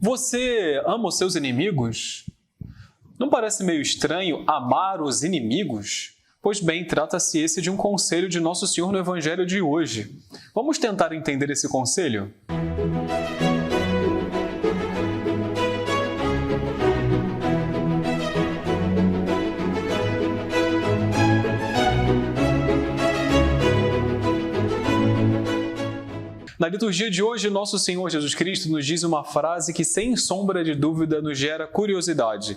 Você ama os seus inimigos? Não parece meio estranho amar os inimigos? Pois bem, trata-se esse de um conselho de Nosso Senhor no Evangelho de hoje. Vamos tentar entender esse conselho? Na liturgia de hoje, Nosso Senhor Jesus Cristo nos diz uma frase que, sem sombra de dúvida, nos gera curiosidade.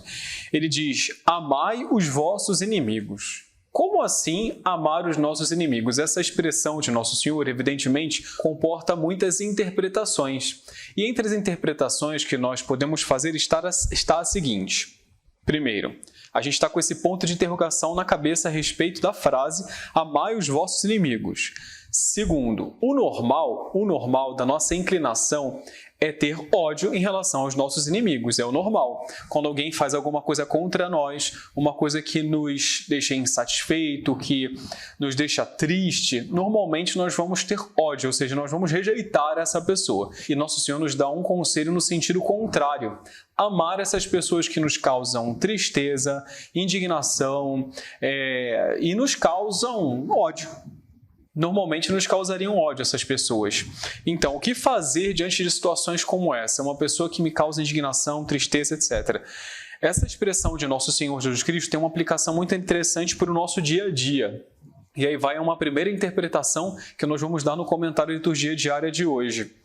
Ele diz: amai os vossos inimigos. Como assim amar os nossos inimigos? Essa expressão de Nosso Senhor, evidentemente, comporta muitas interpretações. E entre as interpretações que nós podemos fazer está a seguinte. Primeiro, a gente está com esse ponto de interrogação na cabeça a respeito da frase amai os vossos inimigos. Segundo, o normal da nossa inclinação é ter ódio em relação aos nossos inimigos, é o normal. Quando alguém faz alguma coisa contra nós, uma coisa que nos deixa insatisfeito, que nos deixa triste, normalmente nós vamos ter ódio, ou seja, nós vamos rejeitar essa pessoa. E Nosso Senhor nos dá um conselho no sentido contrário. Amar essas pessoas que nos causam tristeza, indignação e nos causam ódio. Normalmente nos causariam ódio essas pessoas. Então, o que fazer diante de situações como essa? Uma pessoa que me causa indignação, tristeza, etc. Essa expressão de Nosso Senhor Jesus Cristo tem uma aplicação muito interessante para o nosso dia a dia. E aí vai uma primeira interpretação que nós vamos dar no comentário Liturgia Diária de hoje.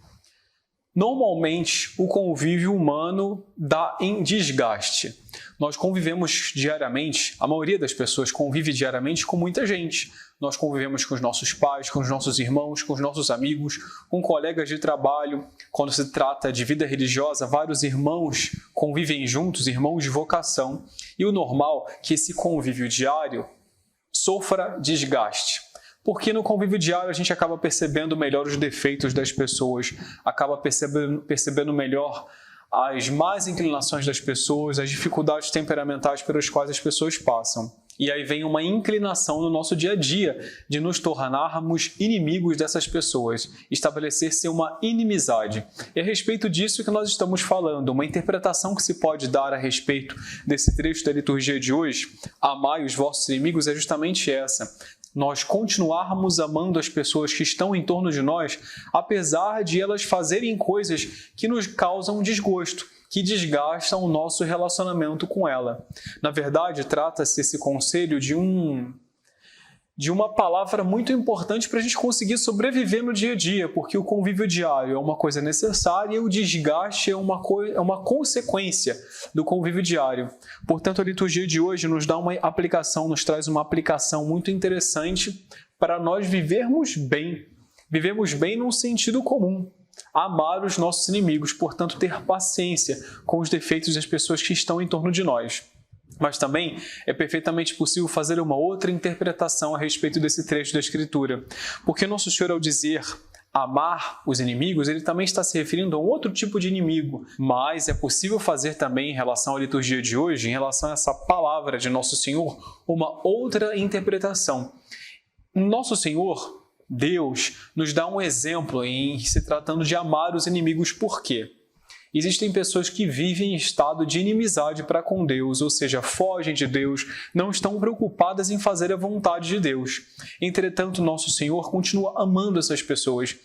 Normalmente, o convívio humano dá em desgaste. Nós convivemos diariamente, a maioria das pessoas convive diariamente com muita gente. Nós convivemos com os nossos pais, com os nossos irmãos, com os nossos amigos, com colegas de trabalho. Quando se trata de vida religiosa, vários irmãos convivem juntos, irmãos de vocação. E o normal é que esse convívio diário sofra desgaste. Porque no convívio diário a gente acaba percebendo melhor os defeitos das pessoas, acaba percebendo melhor as más inclinações das pessoas, as dificuldades temperamentais pelas quais as pessoas passam. E aí vem uma inclinação no nosso dia a dia de nos tornarmos inimigos dessas pessoas, estabelecer-se uma inimizade. E a respeito disso que nós estamos falando, uma interpretação que se pode dar a respeito desse trecho da liturgia de hoje, amai os vossos inimigos, é justamente essa. Nós continuarmos amando as pessoas que estão em torno de nós, apesar de elas fazerem coisas que nos causam desgosto, que desgastam o nosso relacionamento com ela. Na verdade, trata-se esse conselho de uma palavra muito importante para a gente conseguir sobreviver no dia a dia, porque o convívio diário é uma coisa necessária e o desgaste é uma consequência do convívio diário. Portanto, a liturgia de hoje nos traz uma aplicação muito interessante para nós vivermos bem. Vivemos bem num sentido comum. Amar os nossos inimigos, portanto, ter paciência com os defeitos das pessoas que estão em torno de nós. Mas também é perfeitamente possível fazer uma outra interpretação a respeito desse trecho da Escritura. Porque Nosso Senhor, ao dizer amar os inimigos, ele também está se referindo a um outro tipo de inimigo. Mas é possível fazer também, em relação à liturgia de hoje, em relação a essa palavra de Nosso Senhor, uma outra interpretação. Nosso Senhor, Deus, nos dá um exemplo em se tratando de amar os inimigos. Por quê? Existem pessoas que vivem em estado de inimizade para com Deus, ou seja, fogem de Deus, não estão preocupadas em fazer a vontade de Deus. Entretanto, Nosso Senhor continua amando essas pessoas,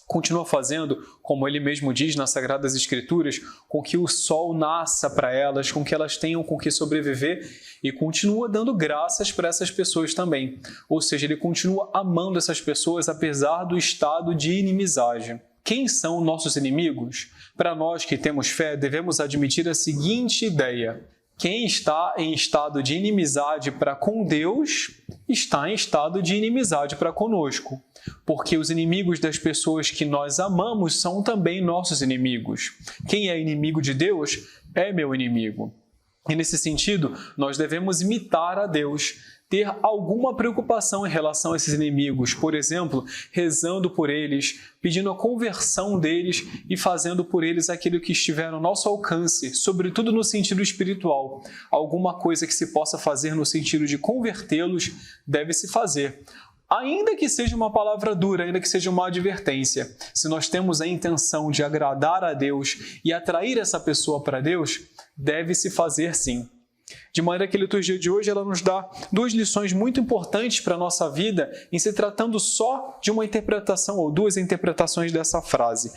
continua fazendo, como Ele mesmo diz nas Sagradas Escrituras, com que o sol nasça para elas, com que elas tenham com que sobreviver e continua dando graças para essas pessoas também. Ou seja, Ele continua amando essas pessoas apesar do estado de inimizade. Quem são nossos inimigos? Para nós que temos fé, devemos admitir a seguinte ideia: quem está em estado de inimizade para com Deus, está em estado de inimizade para conosco. Porque os inimigos das pessoas que nós amamos são também nossos inimigos. Quem é inimigo de Deus é meu inimigo. E nesse sentido, nós devemos imitar a Deus, ter alguma preocupação em relação a esses inimigos, por exemplo, rezando por eles, pedindo a conversão deles e fazendo por eles aquilo que estiver ao nosso alcance, sobretudo no sentido espiritual. Alguma coisa que se possa fazer no sentido de convertê-los, deve-se fazer. Ainda que seja uma palavra dura, ainda que seja uma advertência, se nós temos a intenção de agradar a Deus e atrair essa pessoa para Deus, deve-se fazer sim. De maneira que a liturgia de hoje ela nos dá duas lições muito importantes para a nossa vida em se tratando só de uma interpretação ou duas interpretações dessa frase.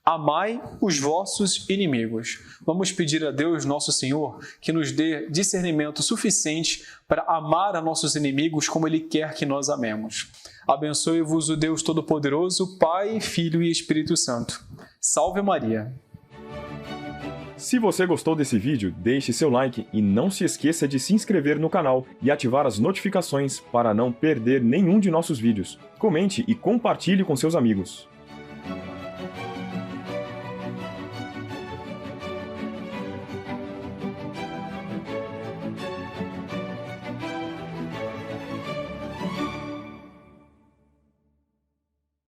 Amai os vossos inimigos. Vamos pedir a Deus, nosso Senhor, que nos dê discernimento suficiente para amar a nossos inimigos como Ele quer que nós amemos. Abençoe-vos o Deus Todo-Poderoso, Pai, Filho e Espírito Santo. Salve Maria! Se você gostou desse vídeo, deixe seu like e não se esqueça de se inscrever no canal e ativar as notificações para não perder nenhum de nossos vídeos. Comente e compartilhe com seus amigos.